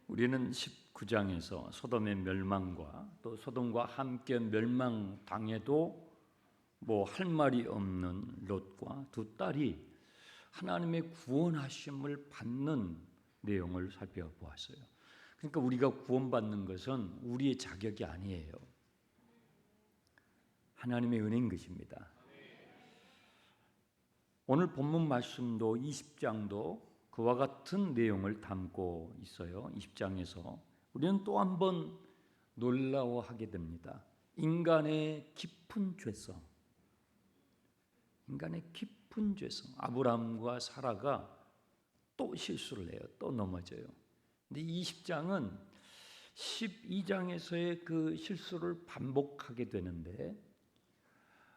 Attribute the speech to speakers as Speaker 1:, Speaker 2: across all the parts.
Speaker 1: 우리는 19장에서 소돔의 멸망과 또 소돔과 함께 멸망당해도 뭐 할 말이 없는 롯과 두 딸이 하나님의 구원하심을 받는 내용을 살펴보았어요. 그러니까 우리가 구원받는 것은 우리의 자격이 아니에요. 하나님의 은혜인 것입니다. 오늘 본문 말씀도 20장도 그와 같은 내용을 담고 있어요. 20장에서 우리는 또 한 번 놀라워하게 됩니다. 인간의 깊은 죄성, 인간의 깊은 죄성. 아브라함과 사라가 또 실수를 해요. 또 넘어져요. 근데 20장은 12장에서의 그 실수를 반복하게 되는데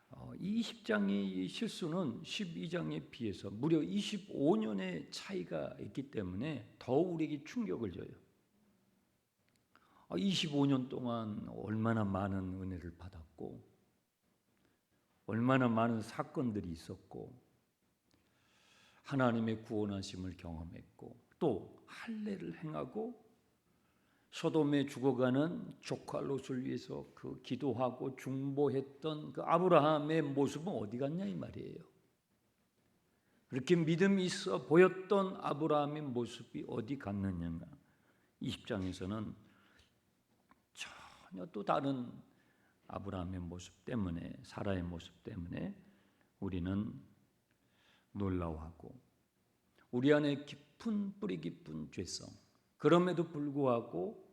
Speaker 1: 20장의 실수는 12장에 비해서 무려 25년의 차이가 있기 때문에 더 우리에게 충격을 줘요. 25년 동안 얼마나 많은 은혜를 받았고 얼마나 많은 사건들이 있었고 하나님의 구원하심을 경험했고 또 할례를 행하고 소돔에 죽어가는 조카 롯을 위해서 그 기도하고 중보했던 그 아브라함의 모습은 어디 갔냐 이 말이에요. 그렇게 믿음이 있어 보였던 아브라함의 모습이 어디 갔느냐. 20장에서는 전혀 또 다른 아브라함의 모습 때문에, 사라의 모습 때문에 우리는 놀라워하고 우리 안에 깊은 뿌리 깊은 죄성, 그럼에도 불구하고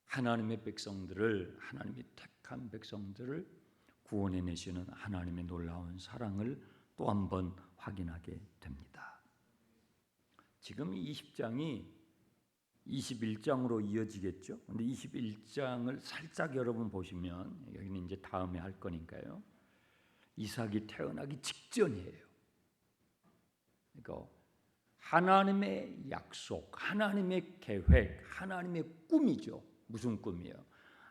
Speaker 1: 하나님의 백성들을, 하나님의 택한 백성들을 구원해내시는 하나님의 놀라운 사랑을 또 한 번 확인하게 됩니다. 지금 20장이 21장으로 이어지겠죠. 그런데 21장을 살짝 여러분 보시면, 여기는 이제 다음에 할 거니까요, 이삭이 태어나기 직전이에요. 그러니까 하나님의 약속, 하나님의 계획, 하나님의 꿈이죠. 무슨 꿈이에요?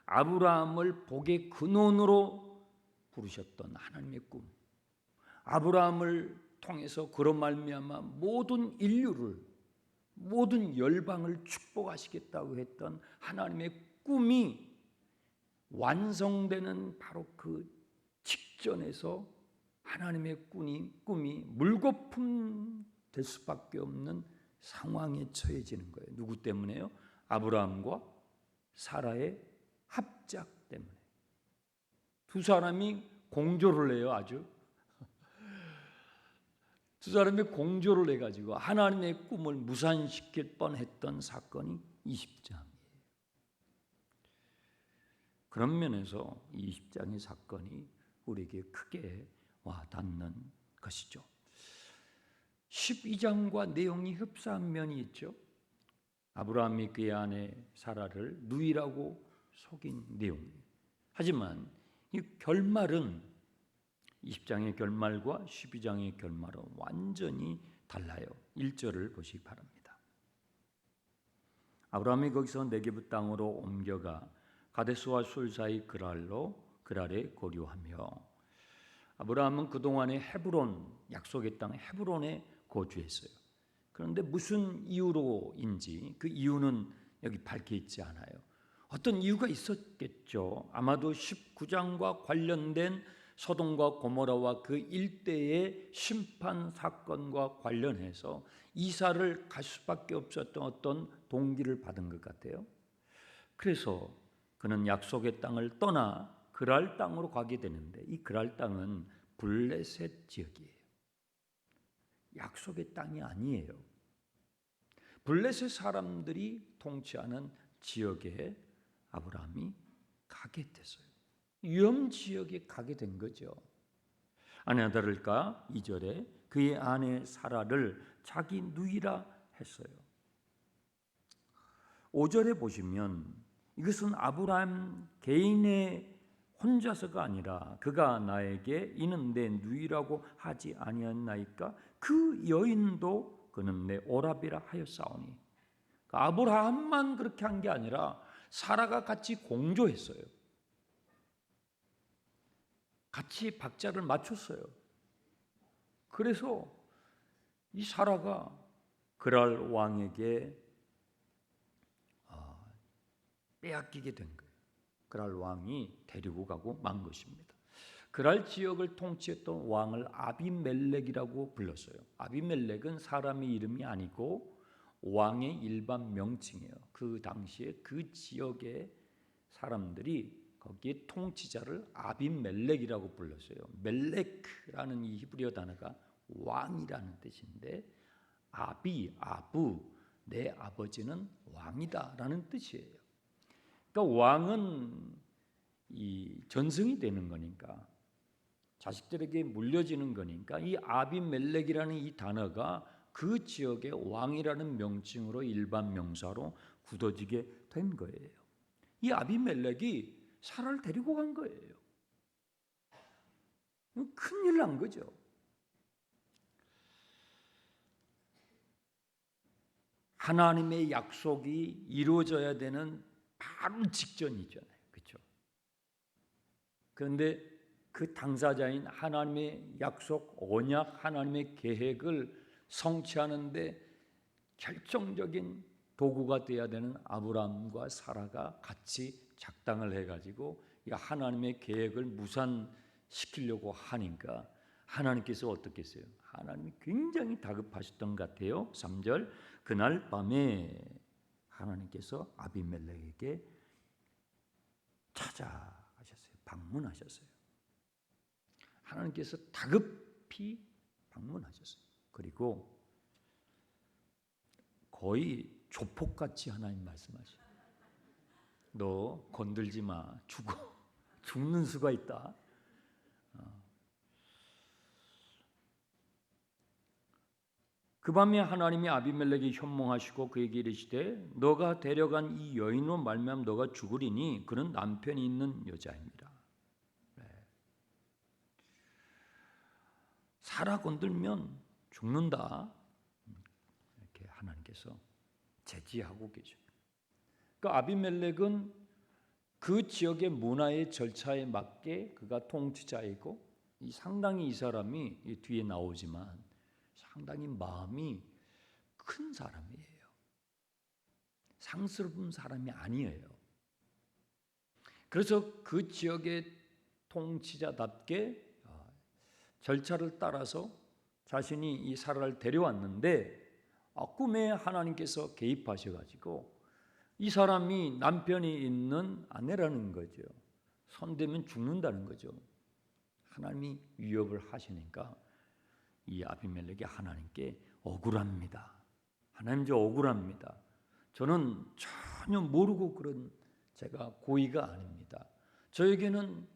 Speaker 1: 아브라함을 복의 근원으로 부르셨던 하나님의 꿈. 아브라함을 통해서 그로 말미암아 모든 인류를, 모든 열방을 축복하시겠다고 했던 하나님의 꿈이 완성되는 바로 그 직전에서 하나님의 꿈이 물거품 될 수밖에 없는 상황에 처해지는 거예요. 누구 때문에요? 아브라함과 사라의 합작 때문에. 두 사람이 공조를 해요. 아주 두 사람이 공조를 해가지고 하나님의 꿈을 무산시킬 뻔했던 사건이 20장이에요. 그런 면에서 20장의 사건이 우리에게 크게 와닿는 것이죠. 12장과 내용이 흡사한 면이 있죠. 아브라함이 그의 아내 사라를 누이라고 속인 내용이에요. 하지만 이 결말은 20장의 결말과 12장의 결말은 완전히 달라요. 1절을 보시기 바랍니다. 아브라함이 거기서 네게브 땅으로 옮겨가 가데스와 술 사이 그랄에 거류하며, 아브라함은 그동안에 헤브론, 약속의 땅 헤브론에 거주했어요. 그런데 무슨 이유로인지 그 이유는 여기 밝혀 있지 않아요. 어떤 이유가 있었겠죠. 아마도 19장과 관련된 소돔과 고모라와 그 일대의 심판 사건과 관련해서 이사를 갈 수밖에 없었던 어떤 동기를 받은 것 같아요. 그래서 그는 약속의 땅을 떠나 그랄 땅으로 가게 되는데, 이 그랄 땅은 블레셋 지역이에요. 약속의 땅이 아니에요. 블레셋 사람들이 통치하는 지역에 아브라함이 가게 됐어요. 위험 지역에 가게 된 거죠. 아니나 다를까 2절에 그의 아내 사라를 자기 누이라 했어요. 5절에 보시면 이것은 아브라함 개인의 혼자서가 아니라 그가 나에게 이는 내 누이라고 하지 아니었나이까 그 여인도 그는 내 오라비라 하였사오니. 아브라함만 그렇게 한 게 아니라 사라가 같이 공조했어요. 같이 박자를 맞췄어요. 그래서 이 사라가 그랄 왕에게 빼앗기게 된 거예요. 그랄 왕이 데리고 가고 만 것입니다. 그랄 지역을 통치했던 왕을 아비멜렉이라고 불렀어요. 아비멜렉은 사람의 이름이 아니고 왕의 일반 명칭이에요. 그 당시에 그 지역의 사람들이 거기에 통치자를 아비멜렉이라고 불렀어요. 멜렉이라는 이 히브리어 단어가 왕이라는 뜻인데 아부, 내 아버지는 왕이다라는 뜻이에요. 그러니까 왕은 이 전승이 되는 거니까 자식들에게 물려지는 거니까 이 아비멜렉이라는 이 단어가 그 지역의 왕이라는 명칭으로 일반 명사로 굳어지게 된 거예요. 이 아비멜렉이 사라를 데리고 간 거예요. 큰일 난 거죠. 하나님의 약속이 이루어져야 되는 바로 직전이잖아요. 그렇죠? 그런데 그 당사자인 하나님의 약속, 언약, 하나님의 계획을 성취하는데 결정적인 도구가 되어야 되는 아브라함과 사라가 같이 작당을 해가지고 하나님의 계획을 무산시키려고 하니까 하나님께서 어떻게 했어요? 하나님이 굉장히 다급하셨던 것 같아요. 3절 그날 밤에 하나님께서 아비멜렉에게 찾아가셨어요. 방문하셨어요. 하나님께서 다급히 방문하셨어요. 그리고 거의 조폭같이 하나님 말씀하셔요. 너 건들지 마. 죽는 수가 있다. 그 밤에 하나님이 아비멜렉에게 현몽하시고 그에게 이르시되 너가 데려간 이 여인으로 말미암아 너가 죽으리니 그는 남편이 있는 여자입니다. 사라 건들면 죽는다. 이렇게 하나님께서 제지하고 계셔요. 그러니까 아비멜렉은 그 지역의 문화의 절차에 맞게 그가 통치자이고 상당히 이 사람이 뒤에 나오지만 상당히 마음이 큰 사람이에요. 상스러운 사람이 아니에요. 그래서 그 지역의 통치자답게 절차를 따라서 자신이 이 사라를 데려왔는데 꿈에 하나님께서 개입하셔가지고 이 사람이 남편이 있는 아내라는 거죠. 손대면 죽는다는 거죠. 하나님이 위협을 하시니까 이 아비멜렉이 하나님께 억울합니다. 하나님 저 억울합니다. 저는 전혀 모르고 그런 제가 고의가 아닙니다. 저에게는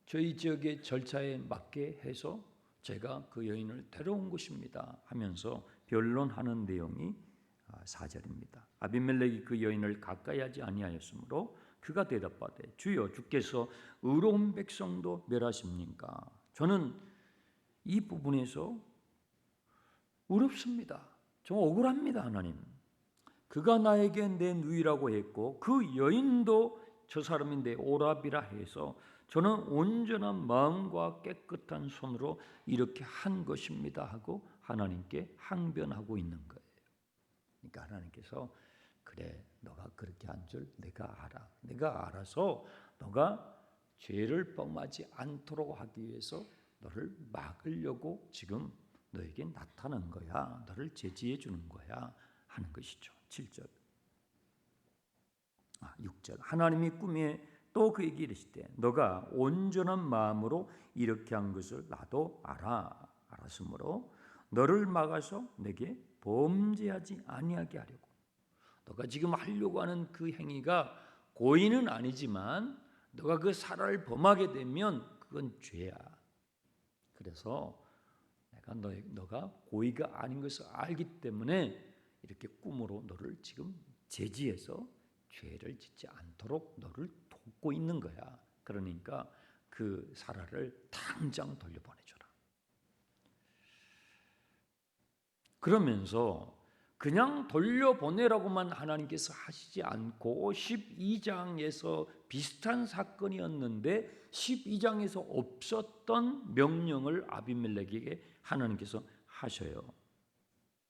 Speaker 1: 저희 지역의 절차에 맞게 해서 제가 그 여인을 데려온 것입니다 하면서 변론하는 내용이 4절입니다. 아비멜렉이 그 여인을 가까이 하지 아니하였으므로 그가 대답하되 주여 주께서 의로운 백성도 멸하십니까? 저는 이 부분에서 어렵습니다. 좀 억울합니다. 하나님. 그가 나에게 내 누이라고 했고 그 여인도 저 사람인데 오라비라 해서 저는 온전한 마음과 깨끗한 손으로 이렇게 한 것입니다 하고 하나님께 항변하고 있는 거예요. 그러니까 하나님께서 그래 너가 그렇게 한 줄 내가 알아. 내가 알아서 너가 죄를 범하지 않도록 하기 위해서 너를 막으려고 지금 너에게 나타난 거야. 너를 제지해 주는 거야 하는 것이죠. 7절 6절 하나님이 꿈에 또 그에게 이르시되 너가 온전한 마음으로 이렇게 한 것을 나도 알았으므로 너를 막아서 내게 범죄하지 아니하게 하려고. 너가 지금 하려고 하는 그 행위가 고의는 아니지만 너가 그 사라를 범하게 되면 그건 죄야. 그래서 내가 너가 고의가 아닌 것을 알기 때문에 이렇게 꿈으로 너를 지금 제지해서 죄를 짓지 않도록 너를 돕고 있는 거야. 그러니까 그 사라를 당장 돌려보내줘라. 그러면서 그냥 돌려보내라고만 하나님께서 하시지 않고 12장에서 비슷한 사건이었는데 12장에서 없었던 명령을 아비멜렉에게 하나님께서 하셔요.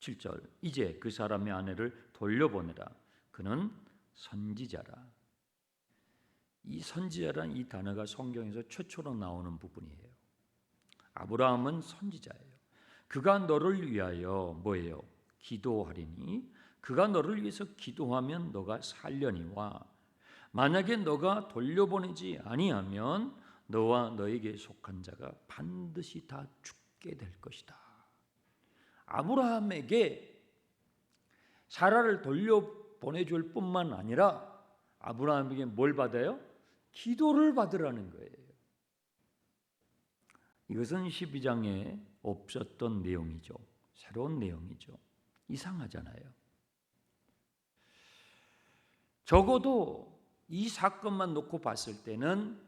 Speaker 1: 7절 이제 그 사람의 아내를 돌려보내라. 그는 선지자라. 이 선지자란 이 단어가 성경에서 최초로 나오는 부분이에요. 아브라함은 선지자예요. 그가 너를 위하여 뭐예요? 기도하리니 그가 너를 위해서 기도하면 너가 살려니와 만약에 너가 돌려보내지 아니하면 너와 너에게 속한 자가 반드시 다 죽게 될 것이다. 아브라함에게 사라를 돌려보내줄 뿐만 아니라 아브라함에게 뭘 받아요? 기도를 받으라는 거예요. 이것은 12장에 없었던 내용이죠. 새로운 내용이죠. 이상하잖아요. 적어도 이 사건만 놓고 봤을 때는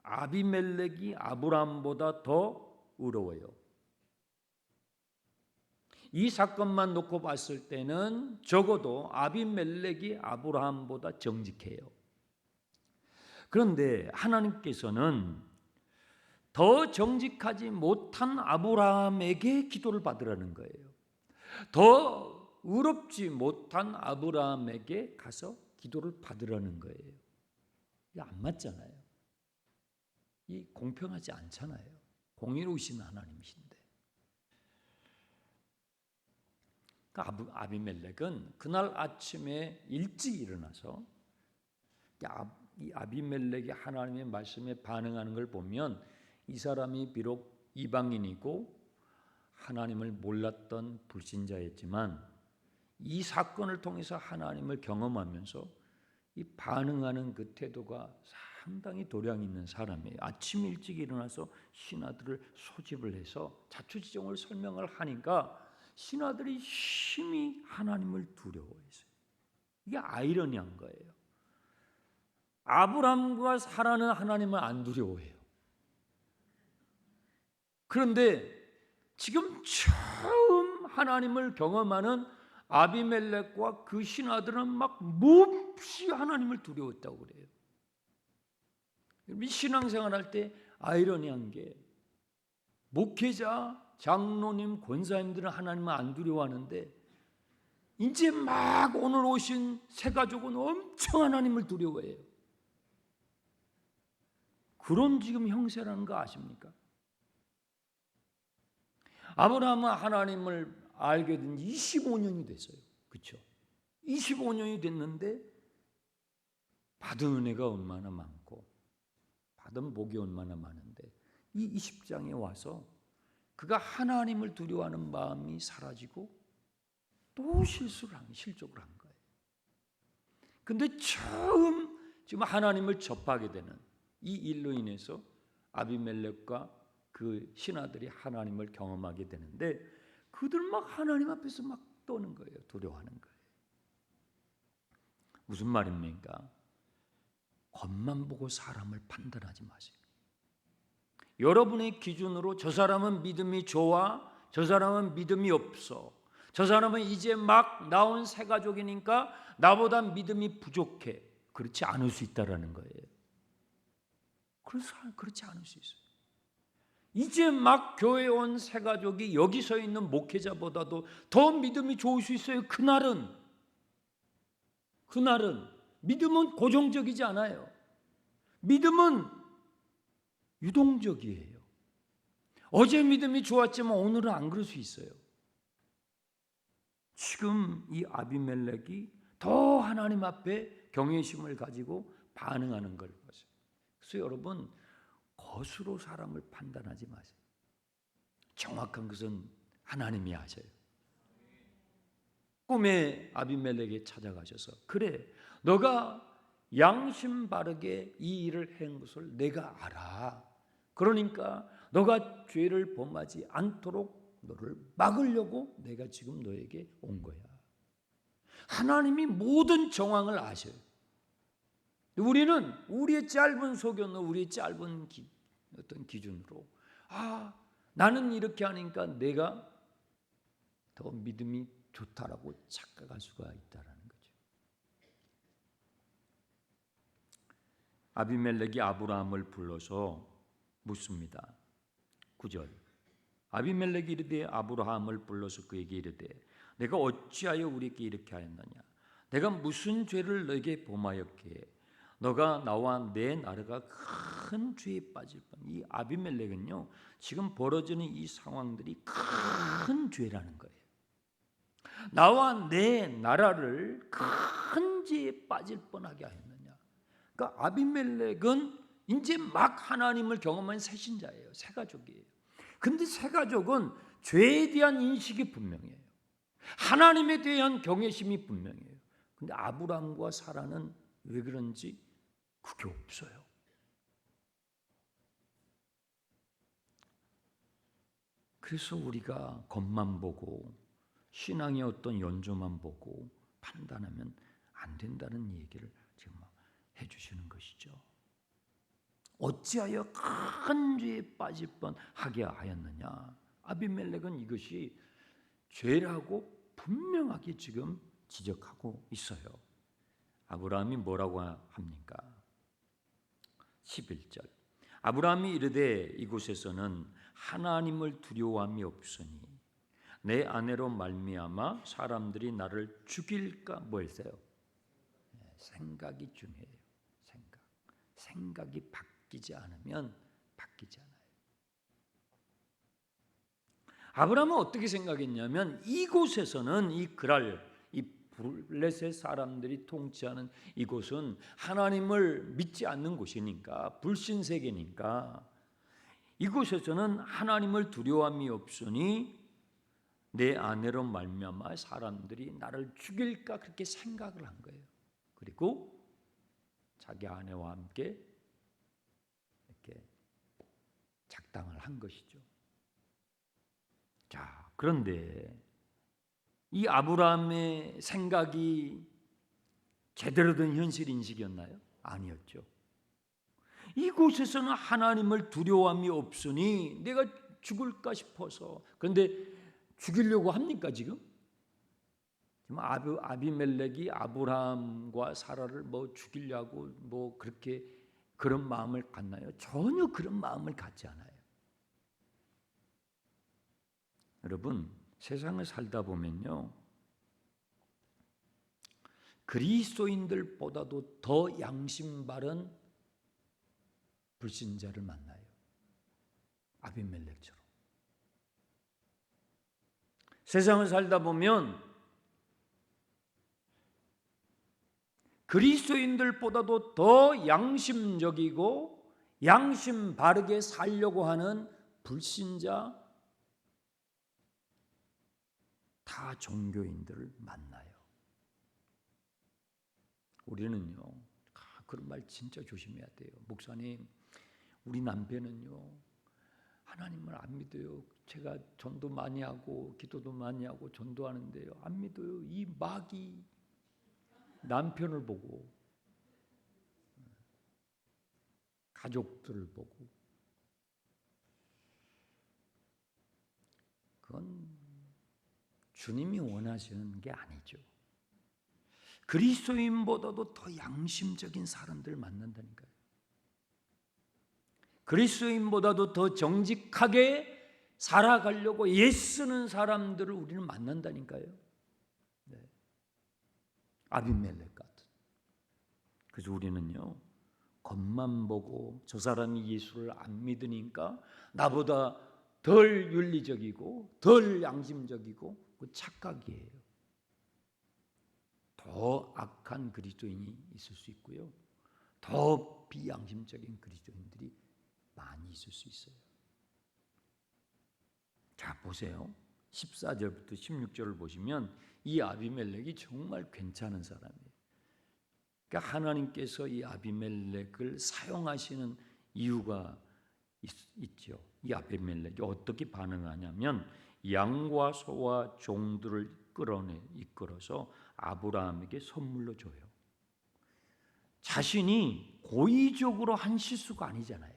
Speaker 1: 아비멜렉이 아브라함보다 더 의로워요. 이 사건만 놓고 봤을 때는 적어도 아비멜렉이 아브라함보다 정직해요. 그런데 하나님께서는 더 정직하지 못한 아브라함에게 기도를 받으라는 거예요. 더 의롭지 못한 아브라함에게 가서 기도를 받으라는 거예요. 이게 안 맞잖아요. 이 공평하지 않잖아요. 공의로우신 하나님이신데. 아비멜렉은 그날 아침에 일찍 일어나서 이 아비멜렉이 하나님의 말씀에 반응하는 걸 보면 이 사람이 비록 이방인이고 하나님을 몰랐던 불신자였지만 이 사건을 통해서 하나님을 경험하면서 이 반응하는 그 태도가 상당히 도량 있는 사람이에요. 아침 일찍 일어나서 신하들을 소집을 해서 자초지종을 설명을 하니까 신하들이 심히 하나님을 두려워했어요. 이게 아이러니한 거예요. 아브람과 사라는 하나님을 안 두려워해요. 그런데 지금 처음 하나님을 경험하는 아비멜렉과 그 신하들은 막 몹시 하나님을 두려웠다고 그래요. 신앙생활할 때 아이러니한 게 목회자, 장로님, 권사님들은 하나님을 안 두려워하는데 이제 막 오늘 오신 새 가족은 엄청 하나님을 두려워해요. 그런 지금 형세라는 거 아십니까? 아브라함은 하나님을 알게 된 25년이 됐어요. 그렇죠? 25년이 됐는데 받은 은혜가 얼마나 많고 받은 복이 얼마나 많은데 이 20장에 와서 그가 하나님을 두려워하는 마음이 사라지고 또 실적을 한 거예요. 근데 처음 지금 하나님을 접하게 되는 이 일로 인해서 아비멜렉과 그 신하들이 하나님을 경험하게 되는데 그들 막 하나님 앞에서 막 떠는 거예요. 두려워하는 거예요. 무슨 말입니까? 겉만 보고 사람을 판단하지 마세요. 여러분의 기준으로 저 사람은 믿음이 좋아, 저 사람은 믿음이 없어, 저 사람은 이제 막 나온 새 가족이니까 나보다 믿음이 부족해. 그렇지 않을 수 있다라는 거예요. 그렇지 않을 수 있어요. 이제 막 교회에 온 새 가족이 여기 서 있는 목회자보다도 더 믿음이 좋을 수 있어요. 그날은 믿음은 고정적이지 않아요. 믿음은 유동적이에요. 어제 믿음이 좋았지만 오늘은 안 그럴 수 있어요. 지금 이 아비멜렉이 더 하나님 앞에 경외심을 가지고 반응하는 걸 보세요. 그래서 여러분 겉으로 사람을 판단하지 마세요. 정확한 것은 하나님이 아셔요. 꿈에 아비멜렉이 찾아가셔서 그래 너가 양심 바르게 이 일을 한 것을 내가 알아. 그러니까 너가 죄를 범하지 않도록 너를 막으려고 내가 지금 너에게 온 거야. 하나님이 모든 정황을 아셔요. 우리는 우리의 짧은 소견, 우리의 짧은 어떤 기준으로 나는 이렇게 하니까 내가 더 믿음이 좋다라고 착각할 수가 있다라는 거죠. 아비멜렉이 아브라함을 불러서 묻습니다. 9절 아비멜렉이 이르되 아브라함을 불러서 그에게 이르되 내가 어찌하여 우리에게 이렇게 하였느냐? 내가 무슨 죄를 너에게 범하였기에 너가 나와 내 나라가 큰 죄에 빠질 뻔. 이 아비멜렉은요, 지금 벌어지는 이 상황들이 큰 죄라는 거예요. 나와 내 나라를 큰 죄에 빠질 뻔하게 하였느냐. 그러니까 아비멜렉은 이제 막 하나님을 경험한 새 신자예요. 새 가족이에요. 근데 새 가족은 죄에 대한 인식이 분명해요. 하나님에 대한 경외심이 분명해요. 근데 아브라함과 사라는 왜 그런지 그게 없어요. 그래서 우리가 겉만 보고 신앙의 어떤 연조만 보고 판단하면 안 된다는 얘기를 지금 해주시는 것이죠. 어찌하여 큰 죄에 빠질 뻔하게 하였느냐? 아비멜렉은 이것이 죄라고 분명하게 지금 지적하고 있어요. 아브라함이 뭐라고 합니까? 11절. 아브라함이 이르되 이곳에서는 하나님을 두려워함이 없으니 내 아내로 말미암아 사람들이 나를 죽일까. 뭐 했어요? 생각이 중요해요. 생각이 바뀌지 않으면 바뀌지 않아요. 아브라함은 어떻게 생각했냐면 이곳에서는 이 그랄, 이 블레셋 사람들이 통치하는 이곳은 하나님을 믿지 않는 곳이니까, 불신 세계니까 이곳에서는 하나님을 두려움이 없으니 내 아내로 말미암아 사람들이 나를 죽일까 그렇게 생각을 한 거예요. 그리고 자기 아내와 함께 이렇게 작당을 한 것이죠. 자, 그런데 이 아브라함의 생각이 제대로 된 현실 인식이었나요? 아니었죠. 이곳에서는 하나님을 두려움이 없으니 내가 죽을까 싶어서. 그런데 죽이려고 합니까 지금? 지금 아비멜렉이 아브라함과 사라를 뭐 죽이려고 뭐 그렇게 그런 마음을 갖나요? 전혀 그런 마음을 갖지 않아요. 여러분, 세상을 살다 보면요, 그리스도인들보다도 더 양심 바른 불신자를 만나요. 아비멜렉처럼. 세상을 살다 보면 그리스도인들보다도 더 양심적이고 양심 바르게 살려고 하는 불신자, 다 종교인들을 만나요. 우리는요, 그런 말 진짜 조심해야 돼요. 목사님, 우리 남편은요, 하나님을 안 믿어요. 제가 전도 많이 하고 기도도 많이 하고 전도하는데요, 안 믿어요. 이 마귀 남편을 보고 가족들을 보고, 그건 주님이 원하시는 게 아니죠. 그리스도인보다도 더 양심적인 사람들을 만난다니까요. 그리스도인보다도 더 정직하게 살아가려고 애쓰는 사람들을 우리는 만난다니까요. 네. 아비멜렉 같은. 그래서 우리는요, 겉만 보고 저 사람이 예수를 안 믿으니까 나보다 덜 윤리적이고 덜 양심적이고 그 착각이에요. 더 악한 그리스도인이 있을 수 있고요, 더 비양심적인 그리스도인들이 많이 있을 수 있어요. 자, 보세요. 14절부터 16절을 보시면 이 아비멜렉이 정말 괜찮은 사람이에요. 그러니까 하나님께서 이 아비멜렉을 사용하시는 이유가 있죠. 이 아비멜렉이 어떻게 반응하냐면 양과 소와 종들을 이끌어서 아브라함에게 선물로 줘요. 자신이 고의적으로 한 실수가 아니잖아요.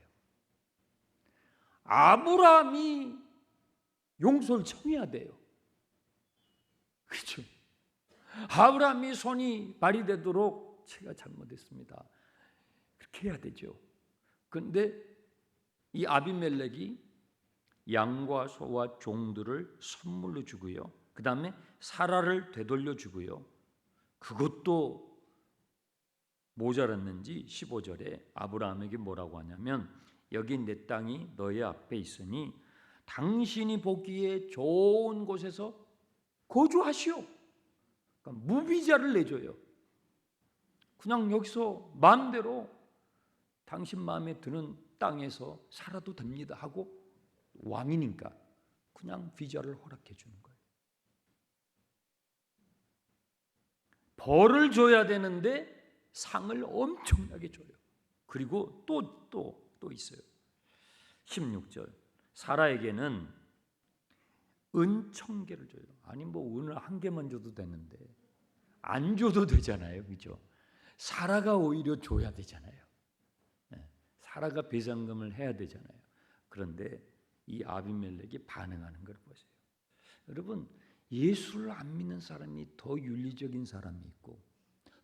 Speaker 1: 아브라함이 용서를 청해야 돼요. 그렇죠? 아브라함이 손이 발휘되도록 제가 잘못했습니다, 그렇게 해야 되죠. 그런데 이 아비멜렉이 양과 소와 종들을 선물로 주고요, 그 다음에 사라를 되돌려 주고요. 그것도 모자랐는지 15절에 아브라함에게 뭐라고 하냐면 여기 내 땅이 너의 앞에 있으니 당신이 보기에 좋은 곳에서 거주하시오. 그러니까 무비자를 내줘요. 그냥 여기서 마음대로 당신 마음에 드는 땅에서 살아도 됩니다 하고 왕이니까 그냥 비자를 허락해 주는 거예요. 벌을 줘야 되는데 상을 엄청나게 줘요. 그리고 또 있어요. 16절 사라에게는 은 1000개를 줘요. 아니 뭐 은을 1개만 줘도 되는데 안 줘도 되잖아요. 그죠? 사라가 오히려 줘야 되잖아요. 사라가 배상금을 해야 되잖아요. 그런데 이 아비멜렉이 반응하는 걸 보세요. 여러분 예수를 안 믿는 사람이 더 윤리적인 사람이 있고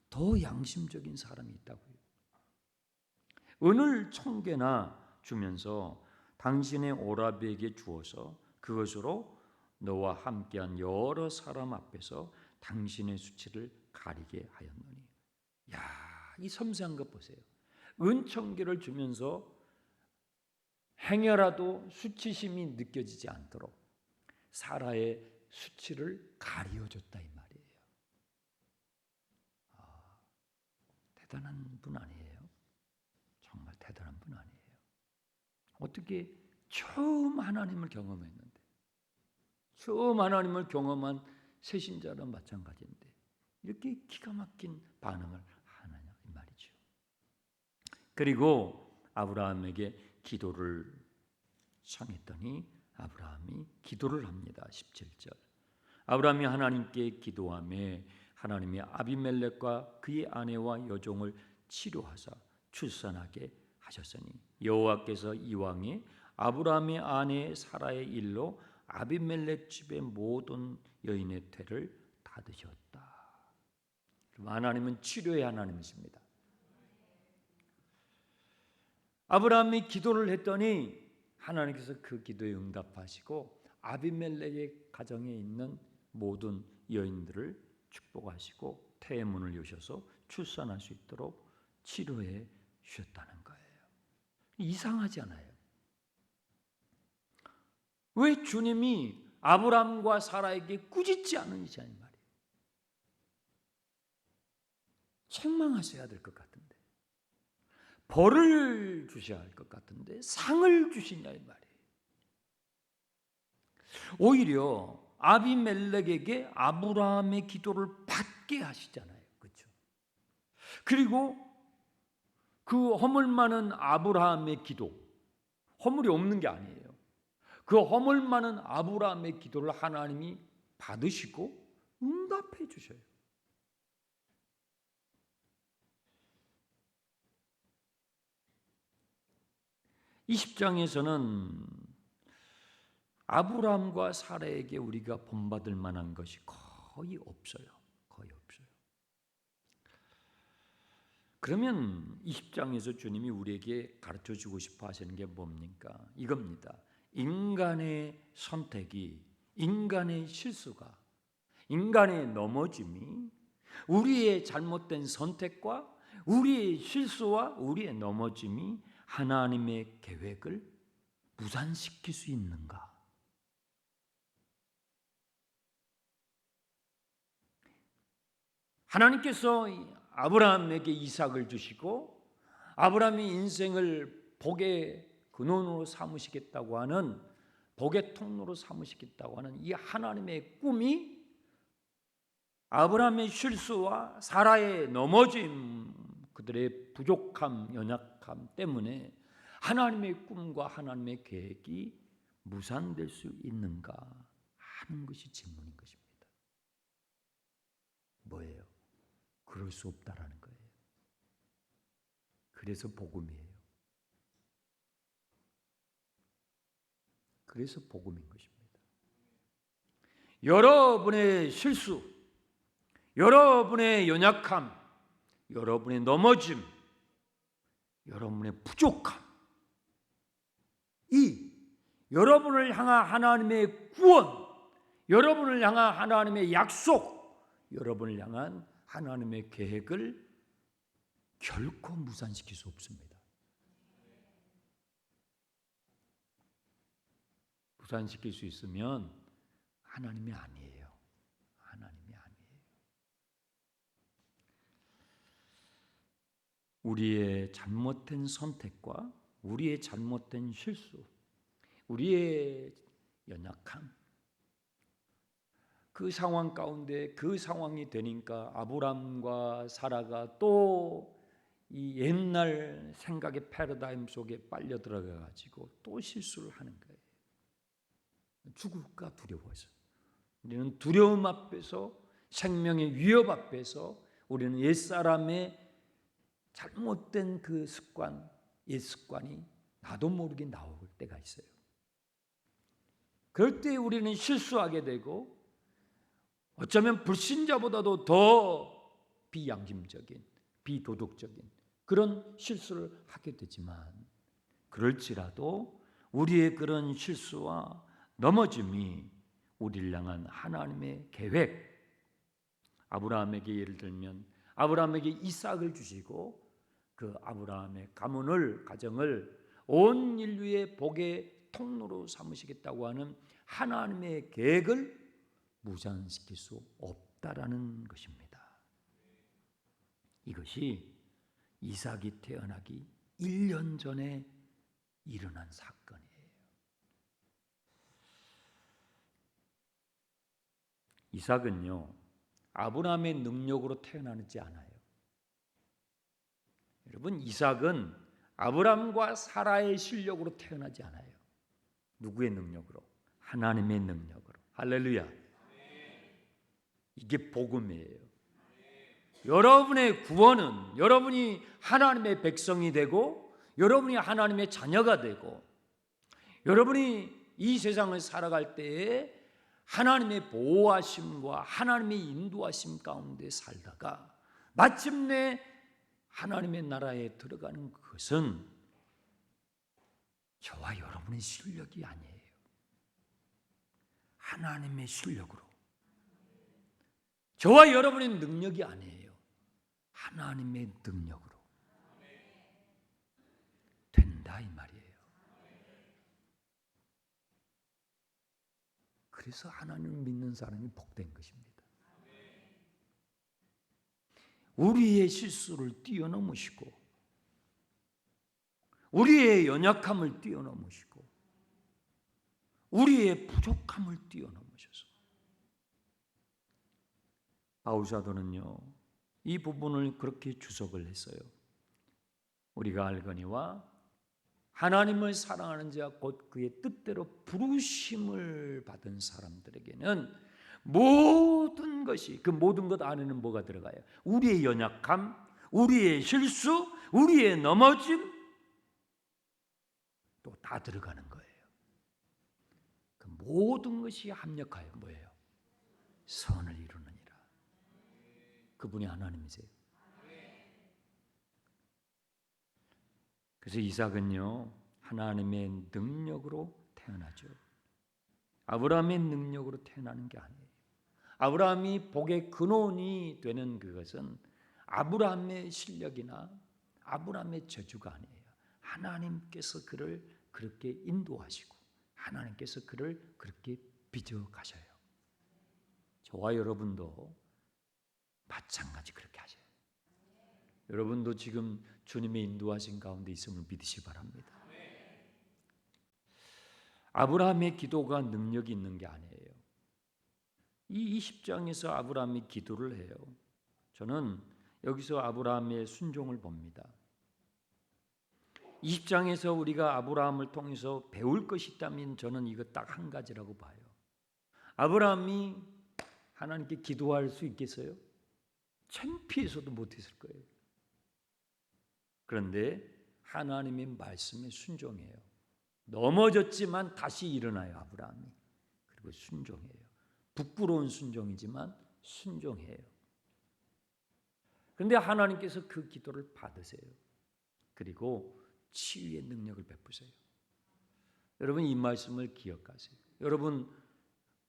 Speaker 1: 더 양심적인 사람이 있다고요. 은을 1000개나 주면서 당신의 오라비에게 주어서 그것으로 너와 함께한 여러 사람 앞에서 당신의 수치를 가리게 하였노니. 야, 이 섬세한 것 보세요. 은 1000개를 주면서 행여라도 수치심이 느껴지지 않도록 사라의 수치를 가려줬다 이 말이에요. 대단한 분 아니에요? 정말 대단한 분 아니에요? 어떻게 처음 하나님을 경험했는데 처음 하나님을 경험한 새신자랑 마찬가지인데 이렇게 기가 막힌 반응을 하느냐 이 말이죠. 그리고 아브라함에게 기도를 청했더니 아브라함이 기도를 합니다. 17절 아브라함이 하나님께 기도하며 하나님이 아비멜렉과 그의 아내와 여종을 치료하사 출산하게 하셨으니 여호와께서 이왕에 아브라함의 아내 사라의 일로 아비멜렉 집의 모든 여인의 태를 닫으셨다. 하나님은 치료의 하나님이십니다. 아브라함이 기도를 했더니 하나님께서 그 기도에 응답하시고 아비멜렉의 가정에 있는 모든 여인들을 축복하시고 태의 문을 여셔서 출산할 수 있도록 치료해 주셨다는 거예요. 이상하지 않아요? 왜 주님이 아브라함과 사라에게 꾸짖지 않으시냐 이 말이에요. 책망하셔야 될 것 같은데 벌을 주셔야 할 것 같은데 상을 주시냐 이 말이에요. 오히려 아비멜렉에게 아브라함의 기도를 받게 하시잖아요. 그렇죠? 그리고 그 허물 많은 아브라함의 기도, 허물이 없는 게 아니에요. 그 허물 많은 아브라함의 기도를 하나님이 받으시고 응답해 주셔요. 이 10장에서는 아브라함과 사라에게 우리가 본받을 만한 것이 거의 없어요. 거의 없어요. 그러면 20장에서 주님이 우리에게 가르쳐 주고 싶어 하시는 게 뭡니까? 이겁니다. 인간의 선택이, 인간의 실수가, 인간의 넘어짐이 우리의 잘못된 선택과 우리의 실수와 우리의 넘어짐이 하나님의 계획을 무산시킬 수 있는가? 하나님께서 아브라함에게 이삭을 주시고 아브라함이 인생을 복의 근원으로 삼으시겠다고 하는 복의 통로로 삼으시겠다고 하는 이 하나님의 꿈이 아브라함의 실수와 사라의 넘어짐, 그들의 부족함, 연약함 때문에 하나님의 꿈과 하나님의 계획이 무산될 수 있는가 하는 것이 질문인 것입니다. 뭐예요? 그럴 수 없다라는 거예요. 그래서 복음이에요. 그래서 복음인 것입니다. 여러분의 실수, 여러분의 연약함, 여러분의 넘어짐, 여러분의 부족함, 이 여러분을 향한 하나님의 구원, 여러분을 향한 하나님의 약속, 여러분을 향한 하나님의 계획을 결코 무산시킬 수 없습니다. 무산시킬 수 있으면 하나님이 아니에요. 하나님이 아니에요. 우리의 잘못된 선택과 우리의 잘못된 실수, 우리의 연약함, 그 상황 가운데 그 상황이 되니까 아브람과 사라가 또 이 옛날 생각의 패러다임 속에 빨려 들어가 가지고 또 실수를 하는 거예요. 죽을까 두려워서. 우리는 두려움 앞에서, 생명의 위협 앞에서 우리는 옛사람의 잘못된 그 습관, 옛 습관이 나도 모르게 나올 때가 있어요. 그럴 때 우리는 실수하게 되고 어쩌면 불신자보다도 더 비양심적인, 비도덕적인 그런 실수를 하게 되지만, 그럴지라도 우리의 그런 실수와 넘어짐이 우리를 향한 하나님의 계획, 아브라함에게 예를 들면 아브라함에게 이삭을 주시고 그 아브라함의 가정을 온 인류의 복의 통로로 삼으시겠다고 하는 하나님의 계획을 무산시킬 수 없다라는 것입니다. 이것이 이삭이 태어나기 1년 전에 일어난 사건이에요. 이삭은요, 아브라함의 능력으로 태어나지 않아요. 여러분, 이삭은 아브라함과 사라의 실력으로 태어나지 않아요. 누구의 능력으로? 하나님의 능력으로. 할렐루야. 이게 복음이에요. 여러분의 구원은 여러분이 하나님의 백성이 되고 여러분이 하나님의 자녀가 되고 여러분이 이 세상을 살아갈 때에 하나님의 보호하심과 하나님의 인도하심 가운데 살다가 마침내 하나님의 나라에 들어가는 것은 저와 여러분의 실력이 아니에요. 하나님의 실력으로. 저와 여러분의 능력이 아니에요. 하나님의 능력으로 된다 이 말이에요. 그래서 하나님을 믿는 사람이 복된 것입니다. 우리의 실수를 뛰어넘으시고 우리의 연약함을 뛰어넘으시고 우리의 부족함을 뛰어넘으셔서 바울 사도는요, 이 부분을 그렇게 주석을 했어요. 우리가 알거니와 하나님을 사랑하는 자 곧 그의 뜻대로 부르심을 받은 사람들에게는 모든 것이, 그 모든 것 안에는 뭐가 들어가요? 우리의 연약함, 우리의 실수, 우리의 넘어짐 또 다 들어가는 거예요. 그 모든 것이 합력하여 뭐예요? 선을 이루느니라. 그분이 하나님이세요. 그래서 이삭은요, 하나님의 능력으로 태어나죠. 아브라함의 능력으로 태어나는 게 아니에요. 아브라함이 복의 근원이 되는 그것은 아브라함의 실력이나 아브라함의 저주가 아니에요. 하나님께서 그를 그렇게 인도하시고 하나님께서 그를 그렇게 빚어 가셔요. 저와 여러분도 마찬가지 그렇게 하셔요. 여러분도 지금 주님의 인도하신 가운데 있음을 믿으시 바랍니다. 아브라함의 기도가 능력이 있는 게 아니에요. 이 20장에서 아브라함이 기도를 해요. 저는 여기서 아브라함의 순종을 봅니다. 20장에서 우리가 아브라함을 통해서 배울 것이 있다면 저는 이거 딱 한 가지라고 봐요. 아브라함이 하나님께 기도할 수 있겠어요? 창피해서도 못했을 거예요. 그런데 하나님의 말씀에 순종해요. 넘어졌지만 다시 일어나요, 아브라함이. 그리고 순종해요. 부끄러운 순종이지만 순종해요. 그런데 하나님께서 그 기도를 받으세요. 그리고 치유의 능력을 베푸세요. 여러분 이 말씀을 기억하세요. 여러분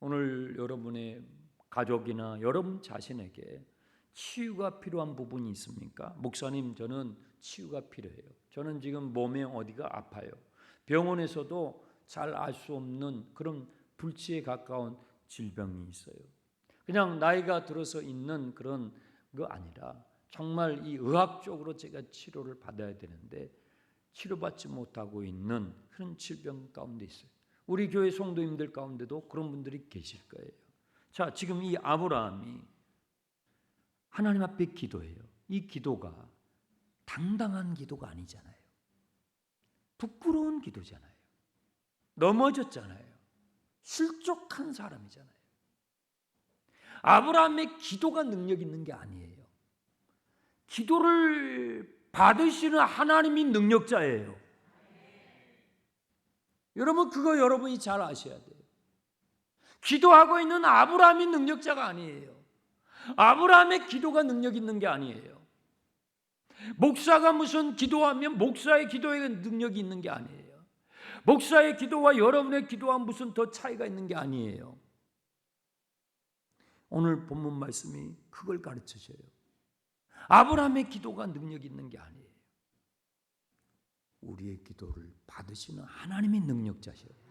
Speaker 1: 오늘 여러분의 가족이나 여러분 자신에게 치유가 필요한 부분이 있습니까? 목사님, 저는 치유가 필요해요. 저는 지금 몸에 어디가 아파요. 병원에서도 잘 알 수 없는 그런 불치에 가까운 질병이 있어요. 그냥 나이가 들어서 있는 그런 거 아니라 정말 이 의학적으로 제가 치료를 받아야 되는데 치료받지 못하고 있는 그런 질병 가운데 있어요. 우리 교회 성도님들 가운데도 그런 분들이 계실 거예요. 자, 지금 이 아브라함이 하나님 앞에 기도해요. 이 기도가 당당한 기도가 아니잖아요. 부끄러운 기도잖아요. 넘어졌잖아요. 실족한 사람이잖아요. 아브라함의 기도가 능력 있는 게 아니에요. 기도를 받으시는 하나님이 능력자예요. 여러분, 그거 여러분이 잘 아셔야 돼요. 기도하고 있는 아브라함이 능력자가 아니에요. 아브라함의 기도가 능력 있는 게 아니에요. 목사가 무슨 기도하면 목사의 기도에 능력이 있는 게 아니에요. 목사의 기도와 여러분의 기도와 무슨 더 차이가 있는 게 아니에요. 오늘 본문 말씀이 그걸 가르쳐줘요. 아브라함의 기도가 능력 있는 게 아니에요. 우리의 기도를 받으시는 하나님이 능력자시에요.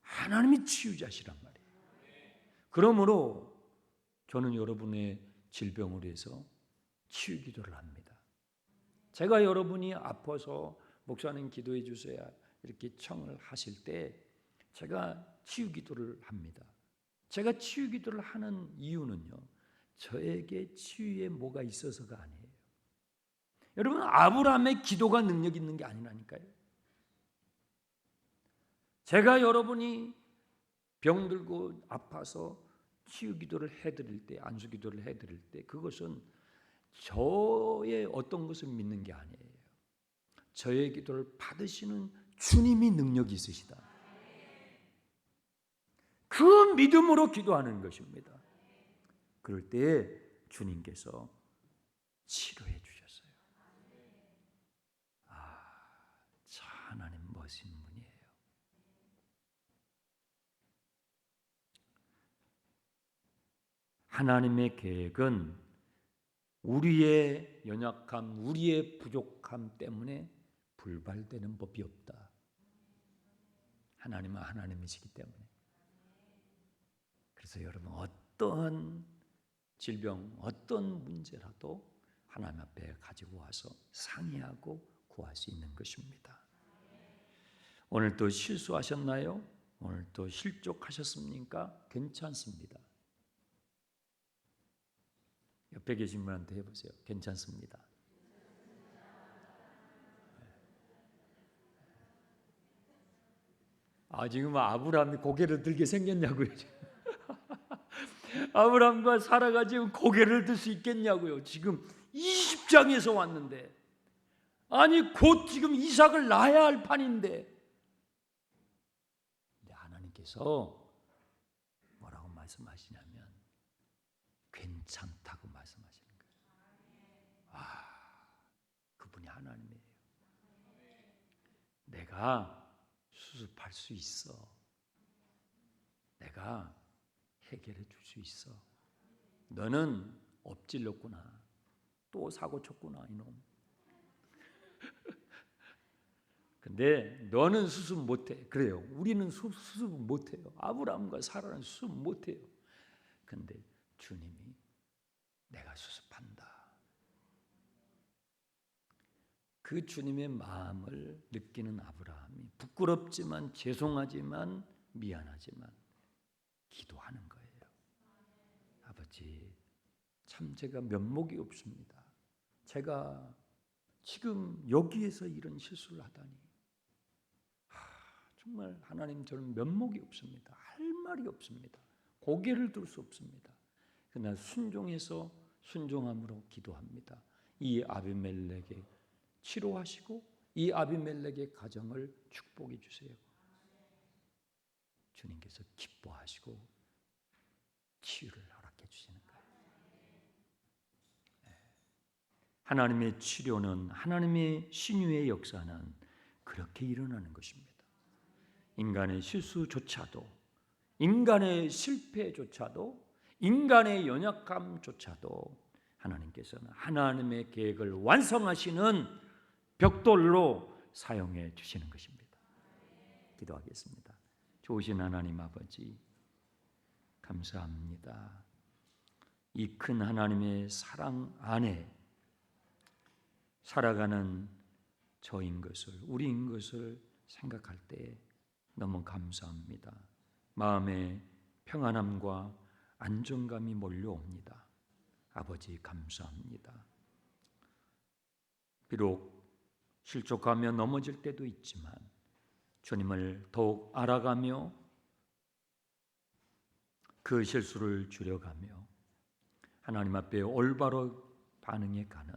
Speaker 1: 하나님이 치유자시란 말이에요. 그러므로 저는 여러분의 질병을 위해서 치유 기도를 합니다. 제가 여러분이 아파서 목사님 기도해 주셔야 이렇게 청을 하실 때 제가 치유 기도를 합니다. 제가 치유 기도를 하는 이유는요, 저에게 치유에 뭐가 있어서가 아니에요. 여러분, 아브라함의 기도가 능력 있는 게 아니라니까요. 제가 여러분이 병들고 아파서 치유 기도를 해드릴 때, 안수 기도를 해드릴 때 그것은 저의 어떤 것을 믿는 게 아니에요. 저의 기도를 받으시는 주님이 능력이 있으시다. 그 믿음으로 기도하는 것입니다. 그럴 때 주님께서 치료해 주셨어요. 참 하나님 멋진 분이에요. 하나님의 계획은 우리의 연약함, 우리의 부족함 때문에 불발되는 법이 없다. 하나님은 하나님이시기 때문에. 그래서 여러분, 어떠한 질병, 어떤 문제라도 하나님 앞에 가지고 와서 상의하고 구할 수 있는 것입니다. 오늘 또 실수하셨나요? 오늘 또 실족하셨습니까? 괜찮습니다. 옆에 계신 분한테 해보세요. 괜찮습니다. 지금 아브라함이 고개를 들게 생겼냐고요. 아브라함과 사라가 지금 고개를 들 수 있겠냐고요. 지금 20장에서 왔는데, 아니 곧 지금 이삭을 낳아야 할 판인데, 근데 하나님께서 뭐라고 말씀하시냐면 괜찮다고 말씀하시는 거예요. 그분이 하나님이에요. 내가 수습할 수 있어. 내가 해결해 줄 수 있어. 너는 엎질렀구나. 또 사고 쳤구나, 이놈. 근데 너는 수습 못해. 그래요. 우리는 수습 못해요. 아브라함과 사라는 수습 못해요. 근데 주님이 내가 수습한다. 그 주님의 마음을 느끼는 아브라함이 부끄럽지만 죄송하지만 미안하지만 기도하는 거예요. 아버지, 참 제가 면목이 없습니다. 제가 지금 여기에서 이런 실수를 하다니 정말 하나님, 저는 면목이 없습니다. 할 말이 없습니다. 고개를 들 수 없습니다. 그러나 순종해서 순종함으로 기도합니다. 이 아비멜렉의 치료하시고 이 아비멜렉의 가정을 축복해 주세요. 주님께서 기뻐하시고 치유를 허락해 주시는 거예요. 하나님의 치료는, 하나님의 신유의 역사는 그렇게 일어나는 것입니다. 인간의 실수조차도, 인간의 실패조차도, 인간의 연약함조차도 하나님께서는 하나님의 계획을 완성하시는 벽돌로 사용해 주시는 것입니다. 기도하겠습니다. 좋으신 하나님 아버지, 감사합니다. 이 큰 하나님의 사랑 안에 살아가는 저인 것을, 우리인 것을 생각할 때 너무 감사합니다. 마음에 평안함과 안정감이 몰려옵니다. 아버지 감사합니다. 비록 실족하며 넘어질 때도 있지만 주님을 더욱 알아가며 그 실수를 줄여가며 하나님 앞에 올바로 반응해 가는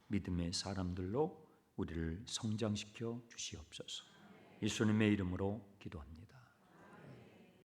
Speaker 1: 믿음의 사람들로 우리를 성장시켜 주시옵소서. 예수님의 이름으로 기도합니다.